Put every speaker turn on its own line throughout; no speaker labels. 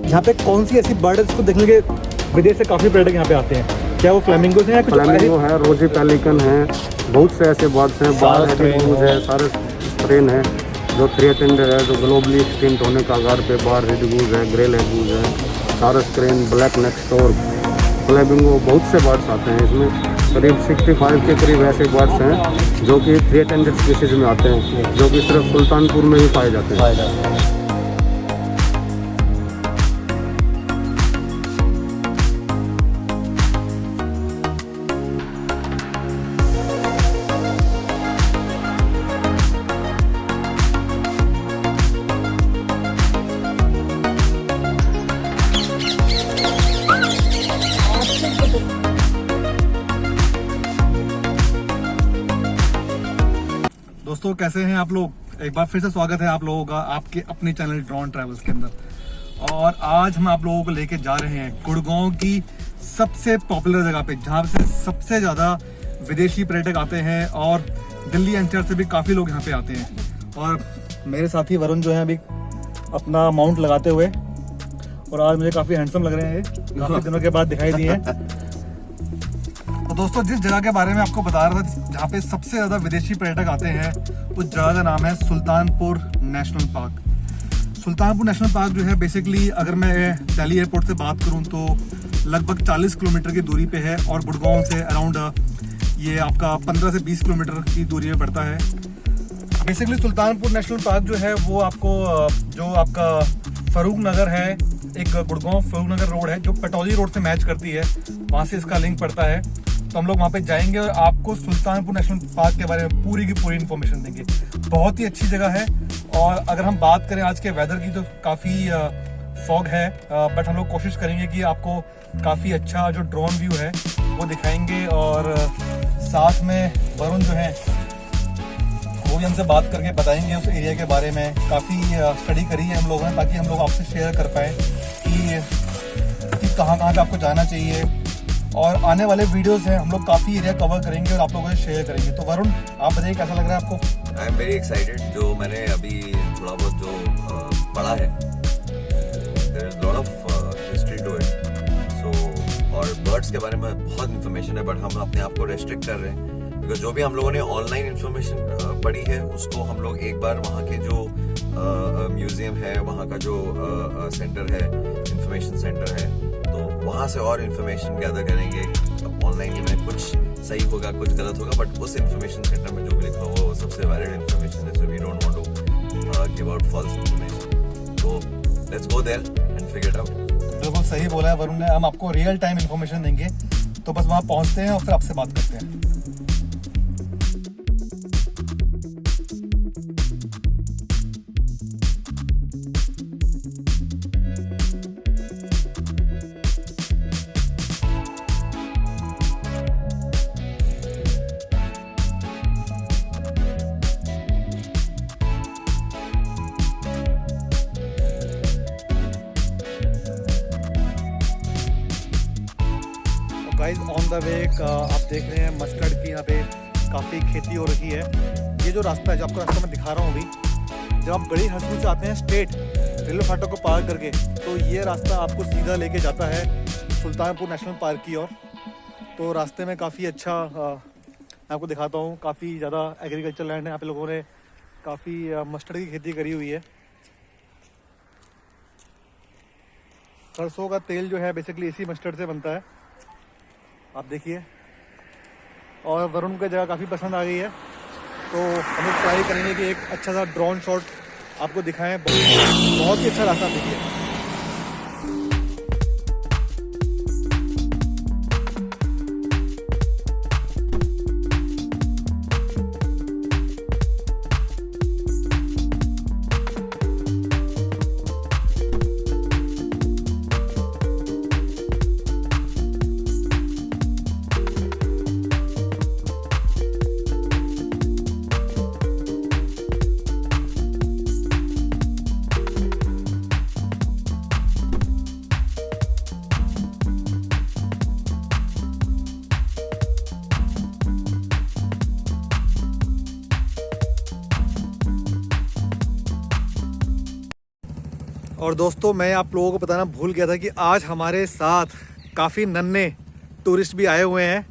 यहाँ पे कौन सी ऐसी बर्ड है जिसको देखने के विदेश से काफ़ी पर्यटक यहाँ पे आते हैं? क्या वो फ्लेमिंगो हैं या कुछ?
फ्लेमिंगो है, रोजी पेलिकन है, बहुत से ऐसे बर्ड्स हैं, बार हेडिंग है, सारे स्ट्रेन है जो 3 अटेंडर है, जो ग्लोबली एक्सटिंक्ट होने का आगार पे, बार हेडगूज है, ग्रे लेगूज है, सारे स्क्रेन, ब्लैक नेक्स्टोर, फ्लेमिंगो, बहुत से बर्ड्स आते हैं इसमें। करीब 65 के करीब ऐसे बर्ड्स हैं जो कि 3 अटेंडर स्पीसीज में आते हैं, जो कि सिर्फ सुल्तानपुर में ही पाए जाते हैं।
दोस्तों कैसे हैं आप लोग? एक बार फिर से स्वागत है आप लोगों का आपके अपने चैनल ड्रोन ट्रैवल्स के अंदर। और आज हम आप लोगों को लेके जा रहे हैं गुड़गांव की सबसे पॉपुलर जगह पे, जहाँ से सबसे ज़्यादा विदेशी पर्यटक आते हैं और दिल्ली एनसीआर से भी काफ़ी लोग यहाँ पे आते हैं। और मेरे साथी वरुण जो है अभी अपना माउंट लगाते हुए, और आज मुझे काफ़ी हैंडसम लग रहे हैं, काफ़ी दिनों के बाद दिखाई दिए हैं। तो दोस्तों जिस जगह के बारे में आपको बता रहा था जहाँ पे सबसे ज़्यादा विदेशी पर्यटक आते हैं, उस जगह का नाम है Sultanpur national park. Sultanpur national park जो है बेसिकली, अगर मैं दिल्ली एयरपोर्ट से बात करूँ तो लगभग 40 किलोमीटर की दूरी पे है, और गुड़गांव से अराउंड ये आपका 15 से 20 किलोमीटर की दूरी में पड़ता है। बेसिकली सुल्तानपुर नेशनल पार्क जो है वो आपको जो आपका फरूख नगर है, एक गुड़गांव फरूख नगर रोड है जो पटौदी रोड से मैच करती है, वहाँ से इसका लिंक पड़ता है। तो हम लोग वहाँ पे जाएंगे और आपको सुल्तानपुर नेशनल पार्क के बारे में पूरी की पूरी इन्फॉर्मेशन देंगे। बहुत ही अच्छी जगह है। और अगर हम बात करें आज के वेदर की तो काफ़ी फॉग है, बट हम लोग कोशिश करेंगे कि आपको काफ़ी अच्छा जो ड्रोन व्यू है वो दिखाएंगे। और साथ में वरुण जो है वो भी हमसे बात करके बताएंगे उस एरिया के बारे में। काफ़ी स्टडी करी है हम लोगों ने, ताकि हम लोग आपसे शेयर कर पाएँ कि कहाँ कहाँ पे आपको जाना चाहिए। और आने वाले वीडियोस हैं हम लोग काफ़ी एरिया कवर करेंगे और आप लोगों से शेयर करेंगे। तो वरुण आप बताइए कैसा लग रहा है आपको?
I am very excited. जो मैंने अभी थोड़ा बहुत जो पढ़ा है, there is lot of history to it. So और बर्ड्स के बारे में बहुत इन्फॉर्मेशन है, बट हम अपने आप को रेस्ट्रिक्ट कर रहे हैं, बिकॉज जो भी हम लोगों ने ऑनलाइन इन्फॉर्मेशन पढ़ी है उसको हम लोग एक बार वहाँ के जो म्यूजियम है, वहाँ का जो सेंटर है, इंफॉर्मेशन सेंटर है, तो वहाँ से और इन्फॉर्मेशन गैदर करेंगे। ऑनलाइन में कुछ सही होगा, कुछ गलत होगा, बट उस इन्फॉर्मेशन सेंटर में जो भी लिखा होगा वो सबसे वैलिड इन्फॉर्मेशन है। So we don't want to give out false information. तो let's go there and figure it out.
बिल्कुल सही बोला है वरुण ने, हम आपको रियल टाइम इन्फॉर्मेशन देंगे। तो बस वहाँ पहुँचते हैं और फिर आपसे बात करते हैं। गाइस ऑन द वे आप देख रहे हैं मस्टर्ड की यहाँ पे काफ़ी खेती हो रही है। ये जो रास्ता है, जो आपको रास्ता मैं दिखा रहा हूँ अभी, जब आप गड़ी हंसपुर से आते हैं स्ट्रेट रेलवे फाटक को पार करके, तो ये रास्ता आपको सीधा लेके जाता है सुल्तानपुर नेशनल पार्क की ओर। तो रास्ते में काफ़ी अच्छा मैं आपको दिखाता हूँ, काफ़ी ज़्यादा एग्रीकल्चर लैंड है। यहाँ पे लोगों ने काफ़ी मस्टर्ड की खेती करी हुई है। सरसों का तेल जो है बेसिकली इसी मस्टर्ड से बनता है, आप देखिए। और वरुण को जगह काफ़ी पसंद आ गई है, तो हम लोग ट्राई करेंगे कि एक अच्छा सा ड्रोन शॉट आपको दिखाएं। बहुत ही अच्छा रास्ता देखिए। और दोस्तों मैं आप लोगों को बताना भूल गया था कि आज हमारे साथ काफ़ी नन्हे टूरिस्ट भी आए हुए हैं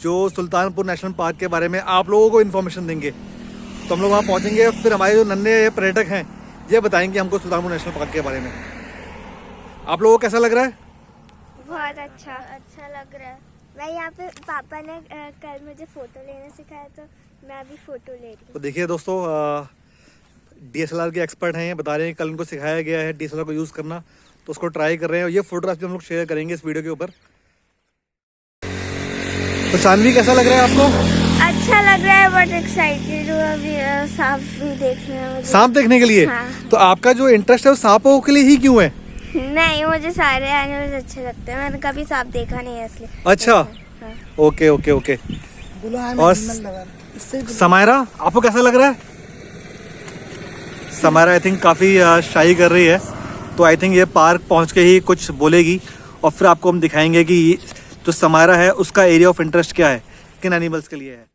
जो सुल्तानपुर नेशनल पार्क के बारे में आप लोगों को इन्फॉर्मेशन देंगे। तो हम लोग वहाँ पहुँचेंगे, फिर हमारे जो नन्हे पर्यटक हैं ये बताएंगे हमको सुल्तानपुर नेशनल पार्क के बारे में। आप लोगों को कैसा लग रहा है?
बहुत अच्छा लग रहा है। मैं यहाँ पे पापा ने कल मुझे फ़ोटो लेना सिखाया तो मैं अभी फ़ोटो ले रही हूँ।
तो देखिए दोस्तों DSLR के एक्सपर्ट हैं, बता रहे हैं कल उनको सिखाया गया है DSLR को यूज़ करना, तो उसको ट्राई कर रहे हैं और ये फोटोग्राफ भी हम लोग शेयर करेंगे इस वीडियो के ऊपर। तो शानवी कैसा लग रहा है आपको?
अच्छा लग रहा है, बहुत एक्साइटेड हूँ अभी सांप भी देखने में।
सांप देखने के लिए?
हाँ।
तो आपका जो इंटरेस्ट है वो सांपों के लिए ही क्यों है?
नहीं, मुझे सारे एनिमल्स अच्छे लगते हैं, मैंने कभी सांप देखा नहीं है इसलिए।
अच्छा
हाँ।
Okay okay okay. और समायरा आपको कैसा लग रहा है? समायरा आई थिंक काफ़ी शाई कर रही है, तो आई थिंक ये पार्क पहुंच के ही कुछ बोलेगी और फिर आपको हम दिखाएंगे कि जो समायरा है उसका एरिया ऑफ इंटरेस्ट क्या है, किन एनिमल्स के लिए है।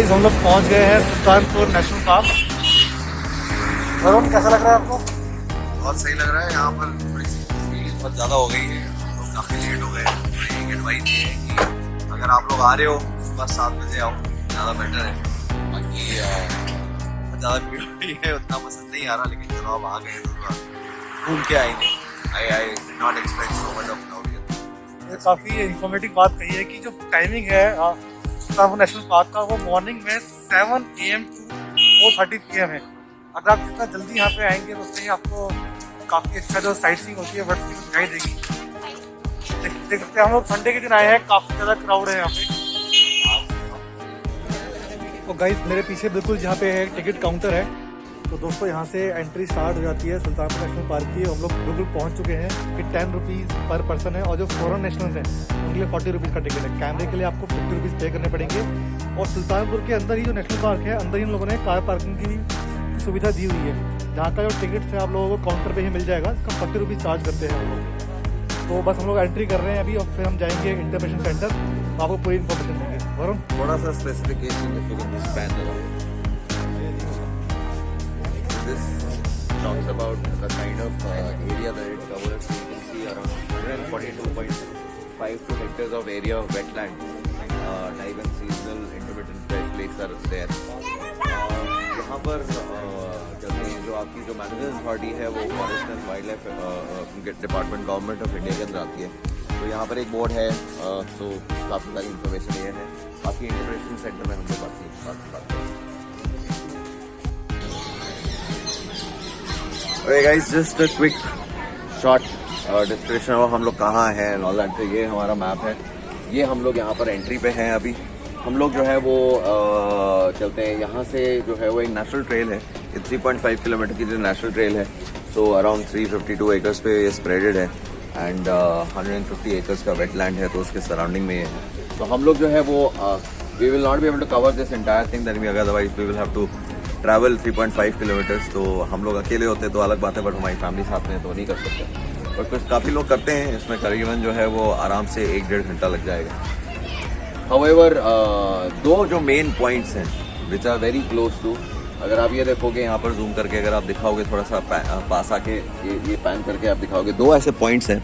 हम लोग पहुंच गए हैं सुल्तानपुर नेशनल पार्क। वरुण कैसा लग रहा है आपको?
बहुत सही लग रहा है। यहाँ पर थोड़ी सी भीड़ बहुत ज़्यादा हो गई है, हम लोग काफ़ी लेट हो गए हैं। एक एडवाइस ये है कि अगर आप लोग आ रहे हो सुबह 7 बजे आओ, ज़्यादा बेटर है। बाकी ज़्यादा भीड़ हुई है, उतना पसंद नहीं आ रहा, लेकिन चलो आप आ गए तो घूम के आएंगे। I not expect so much of crowd.
ये काफ़ी इंफॉर्मेटिव बात कही है कि जो टाइमिंग है सुल्तानपुर नेशनल पार्क का वो मॉर्निंग में 7 AM to 4:30 PM है। अगर आप जितना जल्दी यहाँ पे आएंगे तो उससे ही आपको काफ़ी अच्छा जो साइट सीइंग होती है वर्ड की दिखाई देगी। देख सकते हैं हम लोग संडे के दिन आए हैं, काफ़ी ज़्यादा क्राउड है यहाँ पे। तो गाइस मेरे पीछे बिल्कुल जहाँ पे है टिकट काउंटर है, तो दोस्तों यहाँ से एंट्री स्टार्ट हो जाती है सुल्तानपुर नेशनल पार्क की। हम लोग बिल्कुल पहुँच चुके हैं कि 10 रुपीज़ पर पर्सन है और जो फॉरेन नेशनल्स हैं उनके लिए 40 रुपीज़ का टिकट है। कैमरे के लिए आपको 50 रुपीज़ पे करने पड़ेंगे। और सुल्तानपुर के अंदर ही जो नेशनल पार्क है अंदर ही इन लोगों ने कार पार्किंग की सुविधा दी हुई है, जहाँ का जो टिकट है आप लोगों को काउंटर पे ही मिल जाएगा। इसका 40 रुपीज़ चार्ज करते हैं हम लोग। तो बस हम लोग एंट्री कर रहे हैं अभी और फिर हम जाएंगे इंटरप्रेशन सेंटर, तो आपको पूरी इन्फॉर्मेशन देंगे। वरुण
थोड़ा सा specification if you can just pan around. This talks about the kind of area that it covers. You can see around 142.52 hectares of area of wetland. Type and seasonal intermittent fresh lakes are there. यहाँ पर जो आपकी जो management authority है वो forest and wild life department government of India के अंदर आती है। तो यहाँ पर एक बोर्ड है, सो काफ़ी सारी इन्फॉर्मेशन ये है। बाकी इंटरप्रेशन सेंटर में हम लोग बात okay guys, just a quick short description of हम लोग कहाँ हैं एंड ऑल दैट। ये हमारा मैप है, ये हम लोग यहाँ पर एंट्री पे हैं अभी। हम लोग जो है वो चलते हैं यहाँ से, जो है वो एक नेशनल ट्रेल है, ये 3.5 किलोमीटर की जो नेशनल ट्रेल है। सो अराउंड 352 एकर्स पे ये स्प्रेडेड है एंड 150 एकर्स का वेटलैंड है, तो उसके सराउंडिंग में ये है। तो हम लोग जो है वो we will not be able to cover this entire thing that we, otherwise we will have to travel 3.5 kilometres. तो हम लोग अकेले होते तो अलग बात है, बट हमारी फैमिली साथ में तो नहीं कर सकते। और कुछ काफ़ी लोग करते हैं, इसमें करीबन जो है वो आराम से 1-1.5 घंटा लग जाएगा। However, दो जो मेन पॉइंट्स हैं which are very close to, अगर आप ये देखोगे यहाँ पर जूम करके, अगर आप दिखाओगे थोड़ा सा पास आके ये पैन करके आप दिखाओगे, दो ऐसे पॉइंट्स हैं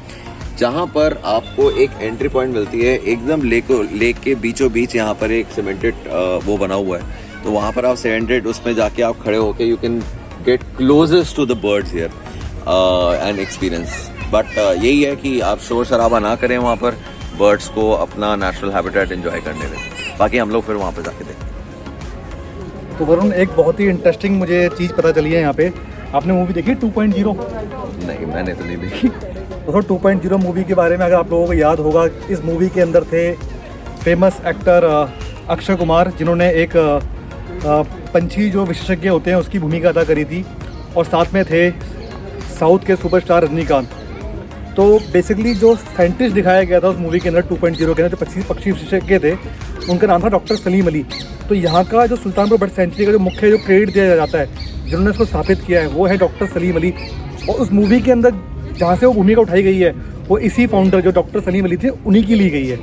जहाँ पर आपको एक एंट्री पॉइंट मिलती है एकदम लेक के बीचों बीच। यहाँ पर एक सीमेंटेड वो बना हुआ है, तो वहाँ पर आप सीमेंटेड उसमें जाके आप खड़े होके you can get closest to the birds here and experience. But यही है कि आप शोर शराबा ना करें वहाँ पर, बर्ड्स को अपना नेचुरल हैबिटेट एंजॉय करने दें। बाकी हम लोग फिर वहाँ पे जाके देखें।
तो वरुण, एक बहुत ही इंटरेस्टिंग मुझे चीज़ पता चली है यहाँ पे। आपने मूवी देखी 2.0?
नहीं, मैंने तो नहीं देखी।
तो 2.0 मूवी के बारे में अगर आप लोगों को याद होगा, इस मूवी के अंदर थे फेमस एक्टर अक्षय कुमार, जिन्होंने एक पंछी जो विशेषज्ञ होते हैं उसकी भूमिका अदा करी थी, और साथ में थे साउथ के सुपरस्टार रजनीकांत। तो बेसिकली जो साइंटिस्ट दिखाया गया था उस मूवी के अंदर 2.0 के अंदर, जो पक्षी विशेषज्ञ थे, उनका नाम था डॉक्टर सलीम अली। तो यहाँ का जो सुल्तानपुर बर्ड सेंचुरी का जो मुख्य जो क्रेडिट दिया जाता है, जिन्होंने इसको स्थापित किया है, वो है डॉक्टर सलीम अली। और उस मूवी के अंदर जहाँ से वो भूमिका उठाई गई है, वो इसी फाउंडर जो डॉक्टर सलीम अली थे, उन्हीं की ली गई है।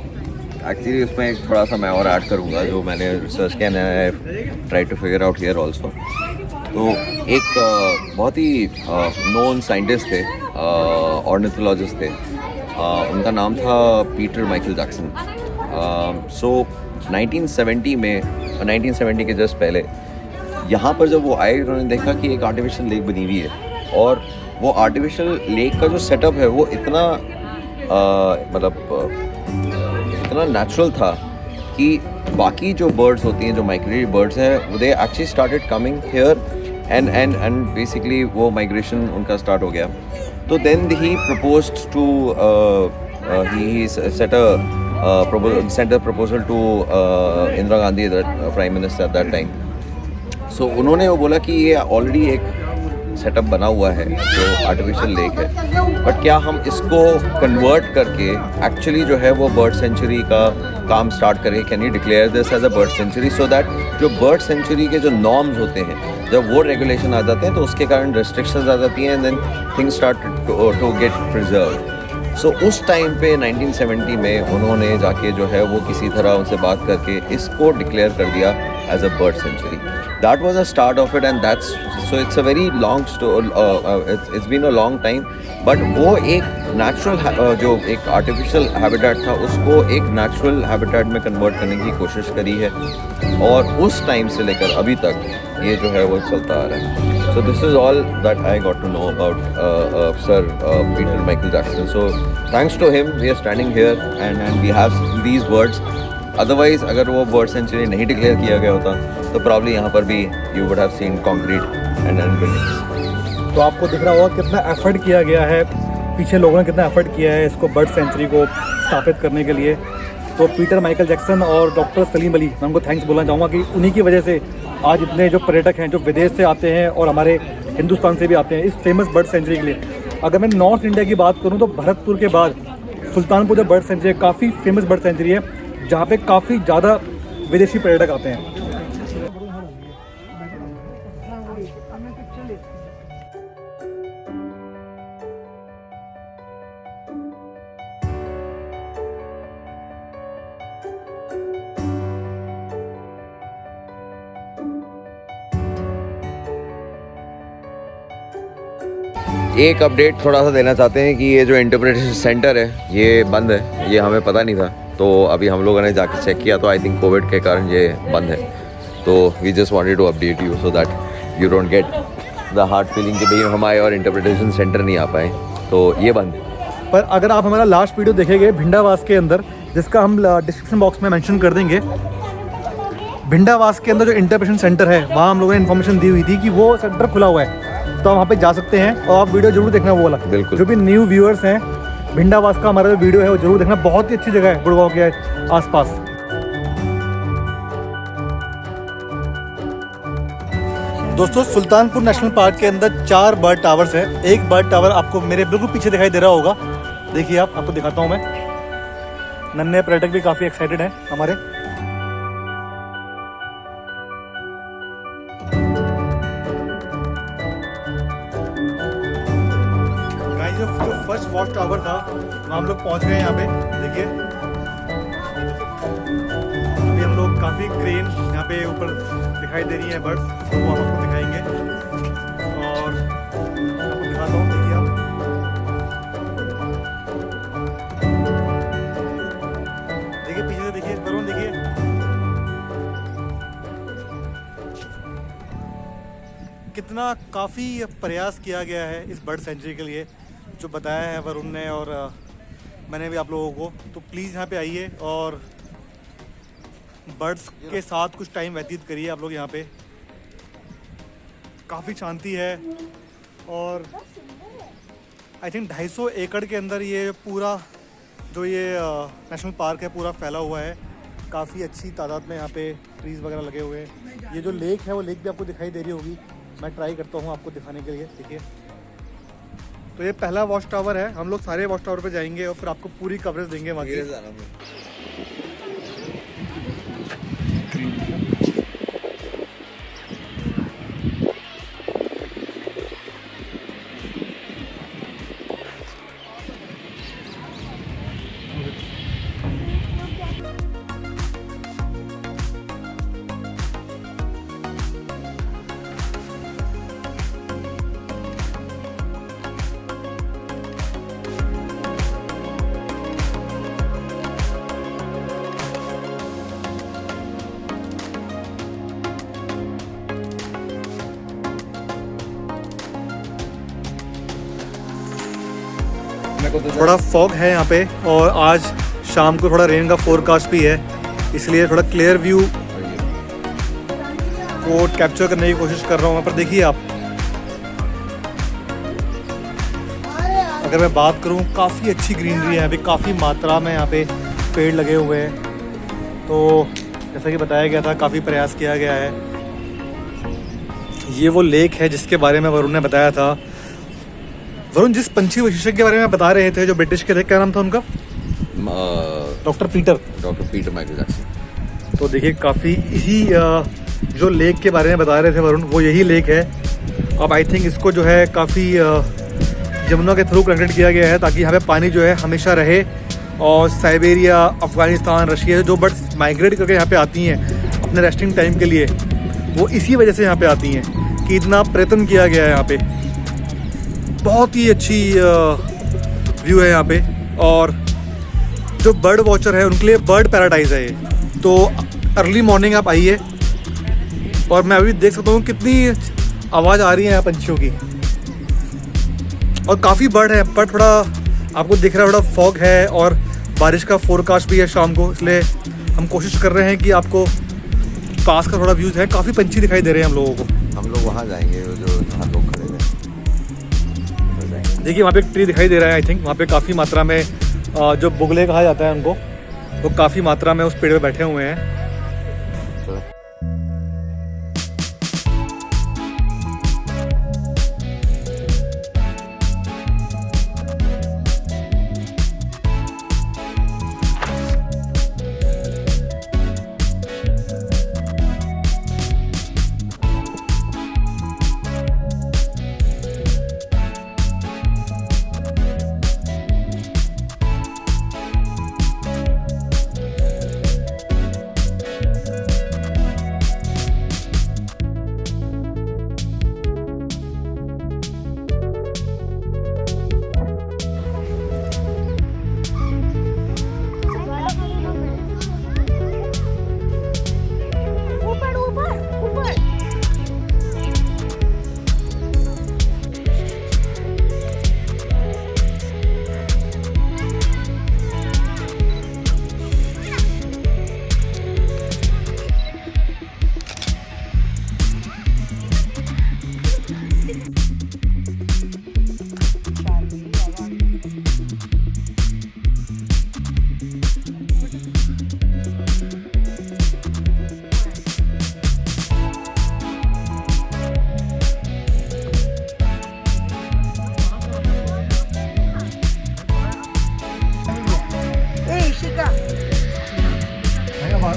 एक्चुअली उसमें एक थोड़ा सा मैं और ऐड करूँगा, जो मैंने रिसर्च किया है, try to figure out here also. तो एक बहुत ही नोन साइंटिस्ट थे, ऑर्निथोलॉजिस्ट थे, उनका नाम था पीटर माइकल जैक्सन। सो 1970 में, 1970 के जस्ट पहले यहाँ पर जब वो आए, उन्होंने देखा कि एक आर्टिफिशियल लेक बनी हुई है, और वो आर्टिफिशियल लेक का जो सेटअप है वो इतना इतना नेचुरल था कि बाकी जो बर्ड्स होती हैं, जो माइग्रेटरी बर्ड्स हैं, they actually started coming here and basically वो माइग्रेशन उनका स्टार्ट हो गया। तो then he proposed to he set a proposal to Indira Gandhi, prime minister at that time. सो उन्होंने वो बोला कि ये ऑलरेडी एक सेटअप बना हुआ है जो आर्टिफिशियल लेक है, बट क्या हम इसको कन्वर्ट करके एक्चुअली जो है वो बर्ड सेंचुरी का काम स्टार्ट करें, can you declare this as a bird sanctuary, so that जो बर्ड सेंचुरी के जो नॉर्म्स होते हैं, जब वो रेगुलेशन आ जाते हैं तो उसके कारण रेस्ट्रिक्शंस आ जाती हैं, and then things start to get preserved. सो उस टाइम पे 1970 में उन्होंने जाके जो है वो किसी तरह उनसे बात करके इसको डिक्लेयर कर दिया as a bird sanctuary. That was the start of it, and that's so it's a very long story. It's been a long time, but वो एक natural जो एक artificial habitat था, उसको एक natural habitat में convert करने की कोशिश करी है, और उस time से लेकर अभी तक ये जो है वो चलता आ रहा है। So this is all that I got to know about Sir Peter Michael Jackson. So thanks to him, we are standing here and we have these birds. Otherwise अगर वो बर्ड सेंचुरी नहीं डिक्लेयर किया गया होता तो probably यहाँ पर भी you would have seen concrete and buildings.
तो आपको दिख रहा होगा कितना एफर्ट किया गया है, पीछे लोगों ने कितना एफर्ट किया है इसको बर्ड सेंचुरी को स्थापित करने के लिए। तो पीटर माइकल जैक्सन और डॉक्टर सलीम अली, मैं उनको थैंक्स बोलना चाहूँगा कि उन्हीं की वजह से आज इतने जो पर्यटक हैं जो विदेश से आते हैं और हमारे हिंदुस्तान से भी आते हैं इस फेमस बर्ड सेंचुरी के लिए। अगर मैं नॉर्थ इंडिया की बात करूँ तो भरतपुर के बाद सुल्तानपुर जो बर्ड सेंचुरी है, काफ़ी फेमस बर्ड सेंचुरी है, जहाँ पे काफ़ी ज़्यादा विदेशी पर्यटक आते हैं।
एक अपडेट थोड़ा सा देना चाहते हैं कि ये जो इंटरप्रिटेशन सेंटर है ये बंद है, ये हमें पता नहीं था, तो अभी हम लोगों ने जाके चेक किया तो आई थिंक कोविड के कारण ये बंद है। तो we just wanted to update you so that you don't get the hard feeling कि भाई हम आए और इंटरप्रिटेशन सेंटर नहीं आ पाए, तो ये बंद है।
पर अगर आप हमारा लास्ट वीडियो देखेंगे भिंडावास के अंदर, जिसका हम डिस्क्रिप्शन बॉक्स में मेंशन कर देंगे, भिंडावास के अंदर जो इंटरप्रेशन सेंटर है वहाँ हम लोगों ने इन्फॉर्मेशन दी हुई थी कि वो सेंटर खुला हुआ है, तो आप वहाँ पे जा सकते हैं और आप वीडियो जरूर देखना वो वाला।
बिल्कुल।
जो भी न्यू व्यूअर्स हैं, भिंडावास का हमारा जो वीडियो है वो जरूर देखना, बहुत ही अच्छी जगह है गुड़गांव के आसपास। दोस्तों सुल्तानपुर नेशनल पार्क के अंदर 4 बर्ड टावर्स हैं। एक बर्ड टावर आपको मेरे बिल्कुल पीछे दिखाई दे रहा होगा, देखिए आपको दिखाता हूँ मैं। नन्हे पर्यटक भी काफ़ी एक्साइटेड हैं हमारे। गाइस जो फर्स्ट वॉच टावर था वहाँ हम लोग पहुँच गए यहाँ पे, देखिए अभी हम लोग काफ़ी क्रेन यहाँ पे ऊपर दिखाई दे रही है बर्ड्स, तो वो हम आपको दिखाएंगे और आपको दिखाता हूँ, देखिए आप। देखिए पीछे से देखिए वरुण, देखिए कितना काफ़ी प्रयास किया गया है इस बर्ड सेंचुरी के लिए, जो बताया है वरुण ने और मैंने भी आप लोगों को। तो प्लीज़ यहाँ पे आइए और बर्ड्स के साथ कुछ टाइम व्यतीत करिए आप लोग। यहाँ पे काफ़ी शांति है और आई थिंक 250 एकड़ के अंदर ये पूरा जो ये नेशनल पार्क है पूरा फैला हुआ है। काफ़ी अच्छी तादाद में यहाँ पे ट्रीज़ वगैरह लगे हुए हैं। ये जो लेक है वो लेक भी आपको दिखाई दे रही होगी, मैं ट्राई करता हूँ आपको दिखाने के लिए। देखिए तो ये पहला वॉच टावर है, हम लोग सारे वॉच टावर पे जाएंगे और फिर आपको पूरी कवरेज देंगे वहाँ की। थोड़ा फॉग है यहाँ पे और आज शाम को थोड़ा रेन का फोरकास्ट भी है, इसलिए थोड़ा क्लियर व्यू को कैप्चर करने की कोशिश कर रहा हूँ। यहाँ पर देखिए आप, अगर मैं बात करूँ काफ़ी अच्छी ग्रीनरी है यहाँ पे, काफ़ी मात्रा में यहाँ पे पेड़ लगे हुए हैं। तो जैसा कि बताया गया था काफ़ी प्रयास किया गया है। ये वो लेक है जिसके बारे में वरुण ने बताया था। वरुण, जिस पंछी विशेषज्ञ के बारे में बता रहे थे जो ब्रिटिश के थे, क्या नाम था उनका? Doctor Peter Michael Jackson. तो देखिए काफ़ी इसी जो लेक के बारे में बता रहे थे वरुण, वो यही लेक है। अब आई थिंक इसको जो है काफ़ी यमुना के थ्रू कनेक्टेड किया गया है ताकि यहाँ पे पानी जो है हमेशा रहे। और साइबेरिया, अफ़गानिस्तान, रशिया जो बर्ड्स माइग्रेट करके यहाँ पे आती हैं अपने रेस्टिंग टाइम के लिए, वो इसी वजह से यहाँ पे आती हैं कि इतना प्रयत्न किया गया है यहाँ पे। बहुत ही अच्छी व्यू है यहाँ पे और जो बर्ड वॉचर है उनके लिए बर्ड पैराडाइज है ये। तो अर्ली मॉर्निंग आप आइए और मैं अभी देख सकता हूँ कितनी आवाज़ आ रही है यहाँ पंछियों की और काफ़ी बर्ड है, पर थोड़ा आपको दिख रहा है थोड़ा फॉग है और बारिश का फोरकास्ट भी है शाम को, इसलिए हम कोशिश कर रहे हैं कि आपको पास का थोड़ा व्यूज़ है। काफ़ी पंछी दिखाई दे रहे हैं हम लोगों को। हम लोग वहाँ जाएंगे जो जहाँ लोग खड़े हैं। देखिए वहाँ पे एक ट्री दिखाई दे रहा है, आई थिंक वहाँ पे काफ़ी मात्रा में जो बुगले कहा जाता है उनको, वो काफ़ी मात्रा में उस पेड़ पे बैठे हुए हैं।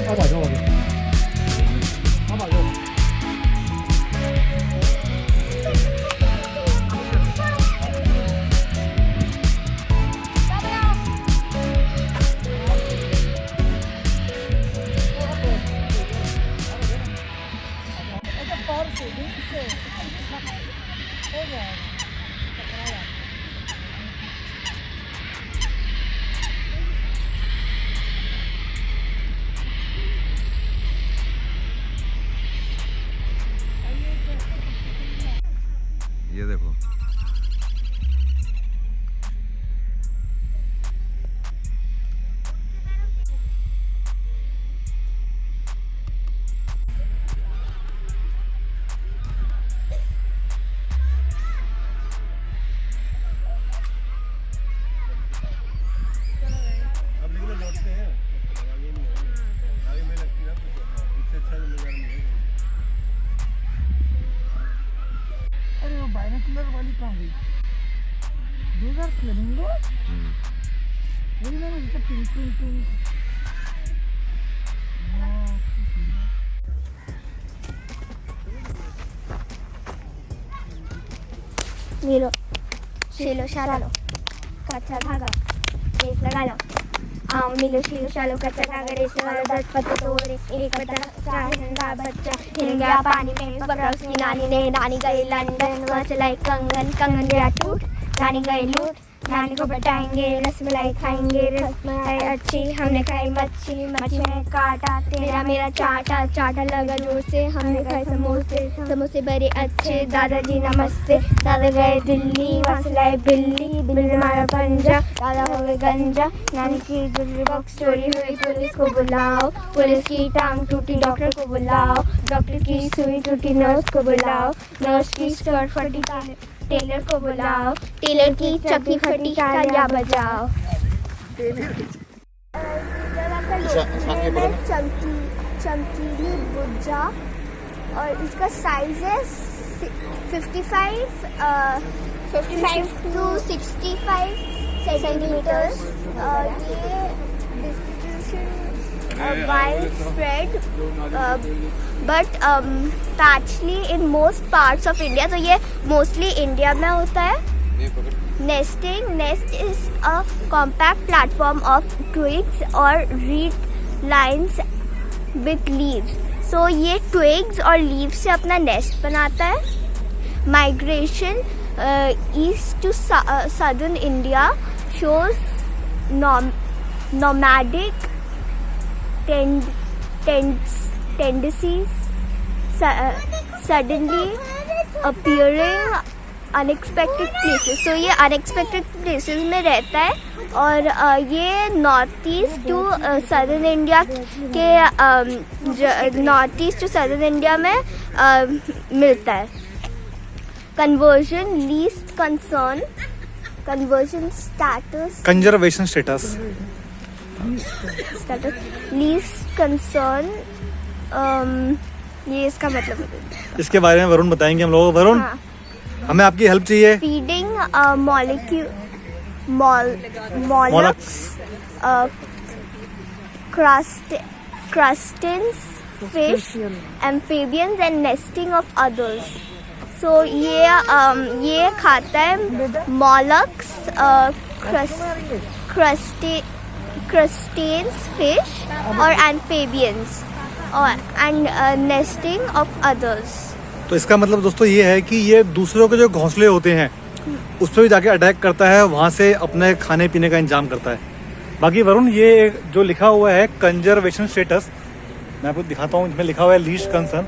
अब आ जाओ अभी। अब आ जाओ।
ये देखो
अरे वो बाइनोकुलर वाली कहाँ गई? 2000 फ्लेमिंगो वही ना जैसे पिंक पिंक पिंक।
मिलो शीलो शालो कच्चा धागा रेस लगा लो। आओ मिलो शीलो शालो कच्चा धागा रेस लगा लो। 10 पत्ते तोड़े एक पत्ता चाहे बच्चा हिल गया पानी में पकड़ा उसकी नानी ने। नानी गई लंदन वहाँ चलाई कंगन कंगन गया टूट। नानी गई लूट नानी को बताएंगे रसमलाई खाएंगे रसमलाई अच्छी हमने खाई मच्छी मच्छी में काटा तेरा मेरा चाटा चाटा लगा जोर से हमने खाए समोसे समोसे बड़े अच्छे। दादाजी नमस्ते दादा गए दिल्ली वहाँ से लाए बिल्ली बिल्ली मारा पंजा दादा हो गए गंजा। नानी की बॉक्स चोरी हुई पुलिस को बुलाओ पुलिस की टांग टूटी डॉक्टर को बुलाओ डॉक्टर की सुई टूटी नर्स को बुलाओ नर्स की स्कर्ट फटी टेलर को बुलाओ टेलर की चक्की फटी तालियां बजाओ। चमकीली बुज्जा और इसका साइज है 55 to 65 सेंटीमीटर्स। ये distribution widespread but partially in most parts of India। तो ये mostly इंडिया में होता है। Nesting nest is a compact platform of twigs or reed lines with leaves। so ये twigs और leaves से अपना nest बनाता है। Migration east to southern India shows nomadic tendencies suddenly appearing unexpected places। so ये unexpected places में रहता है और ये north east to southern India के north east to southern India में मिलता है। Conversion least concern conversion status
conservation status
least concern ये इसका मतलब है।
इसके बारे में वरुण बताएंगे हम लोगों को। वरुण
हाँ।
हमें आपकी हेल्प चाहिए।
Feeding mollusks crustaceans fish amphibians and nesting of others। so ये खाता है mollusks crustaceans fish और amphibians और and nesting of others।
तो इसका मतलब दोस्तों ये है कि ये दूसरों के जो घोंसले होते हैं उस पर भी जाके अटैक करता है, वहाँ से अपने खाने पीने का इंतजाम करता है। बाकी वरुण ये जो लिखा हुआ है कंजर्वेशन स्टेटस, मैं आपको दिखाता हूँ, इसमें लिखा हुआ है लीस्ट कंसर्न,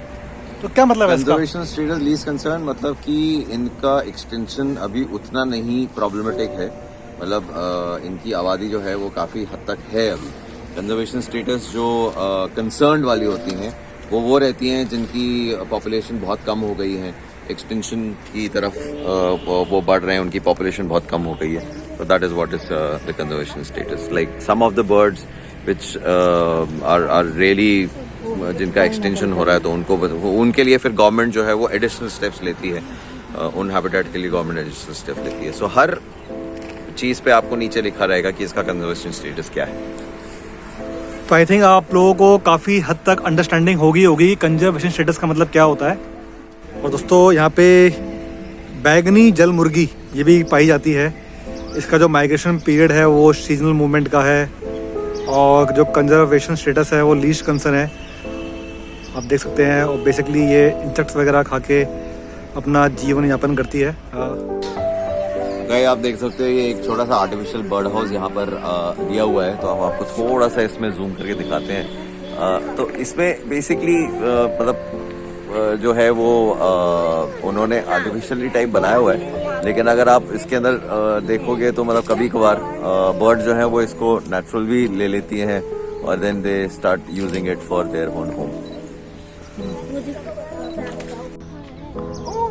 तो क्या मतलब है इसका?
कंजर्वेशन स्टेटस लीस्ट कंसर्न मतलब कि इनका एक्सटेंशन अभी उतना नहीं प्रॉब्लमेटिक है, मतलब इनकी आबादी जो है वो काफ़ी हद तक है अभी। कंजर्वेशन स्टेटस जो कंसर्न वाली होती हैं वो रहती हैं जिनकी पॉपुलेशन बहुत कम हो गई है, एक्सटेंशन की तरफ वो बढ़ रहे हैं, उनकी पॉपुलेशन बहुत कम हो गई है। तो that is what is the conservation status. Like some of the birds which are really जिनका एक्सटेंशन हो रहा है, तो उनके लिए फिर गवर्नमेंट जो है वो एडिशनल स्टेप्स लेती है, उन हैबिटेट के लिए गवर्नमेंट एडिशनल स्टेप लेती है। सो हर चीज़ पे आपको नीचे लिखा रहेगा कि इसका कंजर्वेशन स्टेटस क्या है।
तो आई थिंक आप लोगों को काफ़ी हद तक अंडरस्टैंडिंग होगी कंजर्वेशन स्टेटस का मतलब क्या होता है। और दोस्तों यहाँ पे बैगनी जल मुर्गी ये भी पाई जाती है। इसका जो माइग्रेशन पीरियड है वो सीजनल मूवमेंट का है, और जो कंजर्वेशन स्टेटस है वो लीस्ट कंसर्न है, आप देख सकते हैं। और बेसिकली ये इंसेक्ट्स वगैरह खा के अपना जीवन यापन करती है।
गाइस आप देख सकते हो ये एक छोटा सा आर्टिफिशियल बर्ड हाउस यहाँ पर दिया हुआ है, तो हम आपको थोड़ा सा इसमें जूम करके दिखाते हैं। तो इसमें बेसिकली मतलब जो है वो उन्होंने आर्टिफिशियली टाइप बनाया हुआ है, लेकिन अगर आप इसके अंदर देखोगे तो मतलब कभी कभार बर्ड जो है वो इसको नेचुरल भी ले लेती हैं और then they start using it for their own home.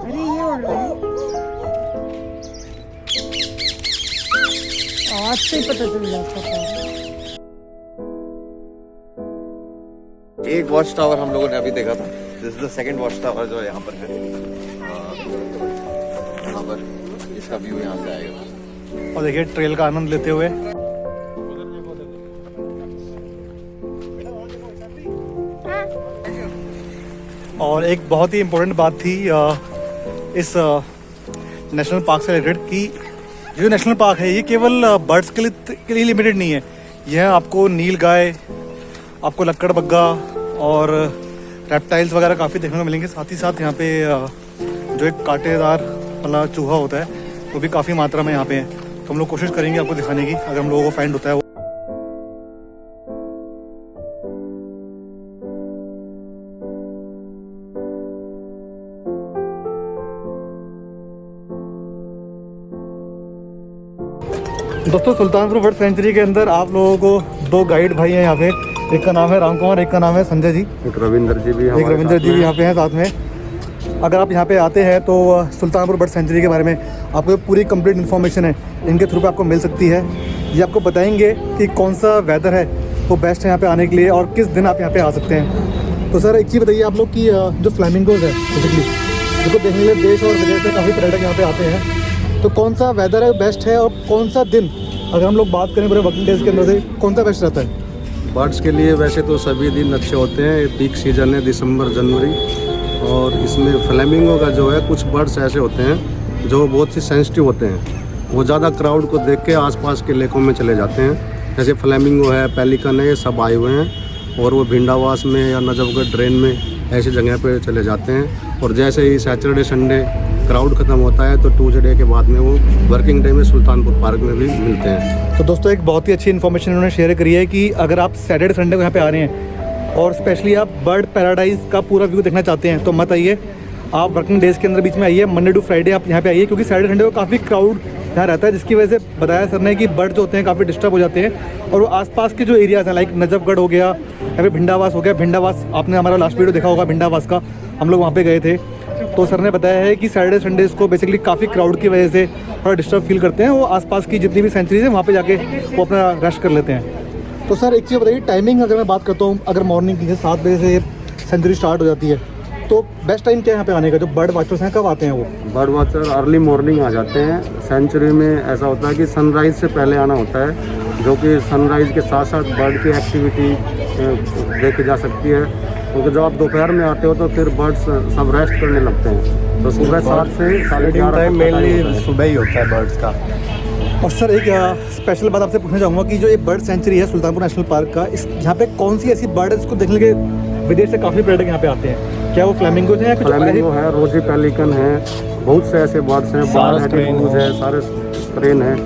अरे ये उड़ रहा है, आज से ही पता चल जाता था।
एक वॉच टावर हम लोगों ने अभी देखा था, this is the second watch tower जो यहाँ पर है। यहाँ पर इसका व्यू यहाँ से आएगा।
और देखिए ट्रेल का आनंद लेते हुए और एक बहुत ही इम्पोर्टेंट बात थी इस नेशनल पार्क से रिलेटेड कि जो नेशनल पार्क है ये केवल बर्ड्स के लिए लिमिटेड नहीं है। यह आपको नील गाय, आपको लक्कड़बग्गा और रेप्टाइल्स वगैरह काफ़ी देखने को मिलेंगे। साथ ही साथ यहाँ पे जो एक कांटेदार वाला चूहा होता है वो भी काफ़ी मात्रा में यहाँ पे है। तो हम लोग कोशिश करेंगे आपको दिखाने की, अगर हम लोगों को फाइंड होता है। दोस्तों सुल्तानपुर बर्ड सेंचुरी के अंदर आप लोगों को दो गाइड भाई हैं यहाँ पे, एक का नाम है राम कुमार, एक का नाम है संजय जी,
एक रविंदर जी भी
यहाँ पे हैं साथ में। अगर आप यहाँ पे आते हैं तो सुल्तानपुर बर्ड सेंचुरी के बारे में आपको पूरी कंप्लीट इन्फॉर्मेशन है इनके थ्रू पे आपको मिल सकती है। ये आपको बताएंगे कि कौन सा वेदर है वो बेस्ट है यहाँ पे आने के लिए और किस दिन आप यहाँ पे आ सकते हैं। तो सर एक चीज़ बताइए आप लोग की जो फ्लैमिंगोज है बेसिकली जिनको देखने के लिए देश और विदेश से काफ़ी पर्यटक यहाँ पे आते हैं, तो कौन सा वेदर है बेस्ट है और कौन सा दिन, अगर हम लोग बात करें पूरे वर्किंग डेज के अंदर से, कौन सा बेस्ट रहता है?
बर्ड्स के लिए वैसे तो सभी दिन अच्छे होते हैं। पीक सीजन है दिसंबर जनवरी, और इसमें फ्लैमिंगो का जो है कुछ बर्ड्स ऐसे होते हैं जो बहुत ही सेंसिटिव होते हैं, वो ज़्यादा क्राउड को देख के आसपास के इलाकों में चले जाते हैं। जैसे फ्लैमिंगो है, पेलिकन है, ये सब आए हुए हैं और वो भिंडावास में या नजफगढ़ ड्रेन में ऐसी जगह पे चले जाते हैं। और जैसे ही सैटरडे संडे क्राउड ख़त्म होता है तो ट्यूसडे के बाद में वो वर्किंग डे में सुल्तानपुर पार्क में भी मिलते हैं।
तो दोस्तों एक बहुत ही अच्छी इन्फॉर्मेशन उन्होंने शेयर करी है कि अगर आप सैटरडे संडे को यहाँ पे आ रहे हैं और स्पेशली आप बर्ड पैराडाइज का पूरा व्यू देखना चाहते हैं तो मत आइए, आप वर्किंग डेज के अंदर बीच में आइए, मंडे टू फ्राइडे आप यहाँ पे आइए, क्योंकि सैटरडे संडे को काफ़ी क्राउड यहाँ रहता है, जिसकी वजह से बताया सर ने कि बर्ड जो होते हैं काफ़ी डिस्टर्ब हो जाते हैं। और वो आसपास के जो एरियाज़ हैं लाइक नजफगढ़ हो गया या फिर भिंडावास हो गया, भिंडावास आपने हमारा लास्ट वीडियो देखा होगा भिंडावास का, हम लोग वहाँ पे गए थे, तो सर ने बताया है कि सैटरडे संडेज को बेसिकली काफ़ी क्राउड की वजह से थोड़ा डिस्टर्ब फील करते हैं, वो आसपास की जितनी भी सेंचुरीज हैं वहाँ पे जाके वो अपना रेस्ट कर लेते हैं। तो सर एक चीज़ बताइए, टाइमिंग अगर मैं बात करता हूँ, अगर मॉर्निंग की 7 बजे से सेंचुरी स्टार्ट हो जाती है तो बेस्ट टाइम क्या है यहाँ पे आने का? जो बर्ड वॉचर्स हैं कब आते हैं वो?
बर्ड वॉचर अर्ली मॉर्निंग आ जाते हैं। सेंचुरी में ऐसा होता है कि सनराइज़ से पहले आना होता है, जो कि सनराइज़ के साथ साथ बर्ड की एक्टिविटी देखी जा सकती है, क्योंकि जब आप दोपहर में आते हो तो फिर बर्ड्स सब रेस्ट करने लगते हैं। तो सुबह 7 से 11:30 टाइम मेनली
सुबह ही होता है बर्ड्स का।
और सर एक स्पेशल बात आपसे पूछना चाहूँगा कि जो ये बर्ड सेंचुरी है सुल्तानपुर नेशनल पार्क का, इस यहाँ पे कौन सी ऐसी बर्ड है जिसको देखने के विदेश से काफ़ी पर्यटक यहाँ पे आते हैं? क्या वो फ्लैमिंगोज हैं या कुछ?
फ्लैमिंगो है, रोजी पेलिकन है, बहुत से ऐसे बर्ड्स हैं, बार क्रेन है, सारे क्रेन है,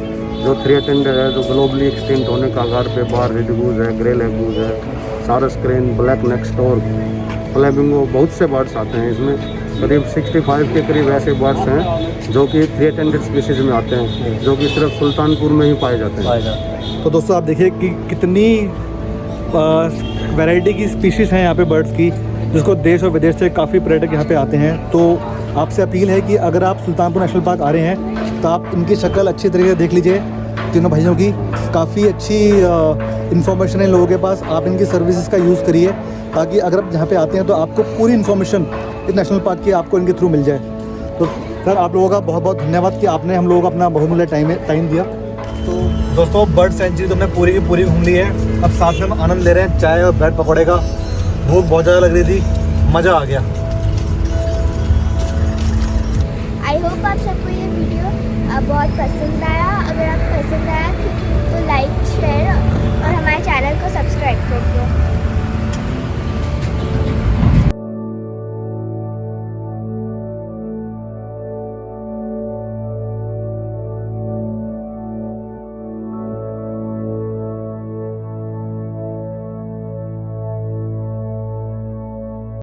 जो 3 अटेंडर है, जो ग्लोबली एक्सटिंक्ट होने का आगार पे, बार रेडगूज है, ग्रे लेगूज है, सारस क्रेन, ब्लैक नेक स्टोर, फ्लैमिंगो, बहुत से बर्ड्स आते हैं। इसमें करीब 65 के करीब ऐसे बर्ड्स हैं जो कि 3 अटेंडेड स्पीशीज़ में आते हैं, जो कि सिर्फ सुल्तानपुर में ही पाए जाते हैं।
तो दोस्तों आप देखिए कि कितनी वैरायटी की स्पीशीज़ हैं यहाँ पे बर्ड्स की, जिसको देश और विदेश से काफ़ी पर्यटक यहाँ पे आते हैं। तो आपसे अपील है कि अगर आप सुल्तानपुर नेशनल पार्क आ रहे हैं तो आप इनकी शक्ल अच्छी तरीके से देख लीजिए तीनों भाइयों की। काफ़ी अच्छी इन्फॉर्मेशन है इन लोगों के पास। आप इनकी सर्विसेज का यूज़ करिए ताकि अगर आप यहाँ पे आते हैं तो आपको पूरी इन्फॉर्मेशन इस नेशनल पार्क की आपको इनके थ्रू मिल जाए। तो सर आप लोगों का बहुत बहुत धन्यवाद कि आपने हम लोगों को अपना बहुमूल्य टाइम दिया। तो दोस्तों बर्ड सेंचुरी तो हमने पूरी की पूरी घूम ली है। अब साथ में हम आनंद ले रहे हैं चाय और ब्रेड पकौड़े का। भूख बहुत ज़्यादा लग रही थी, मज़ा आ गया।
आई होप आप सबको ये वीडियो बहुत पसंद आया। अगर आपको पसंद आया तो लाइक शेयर और हमारे चैनल को सब्सक्राइब कर दो।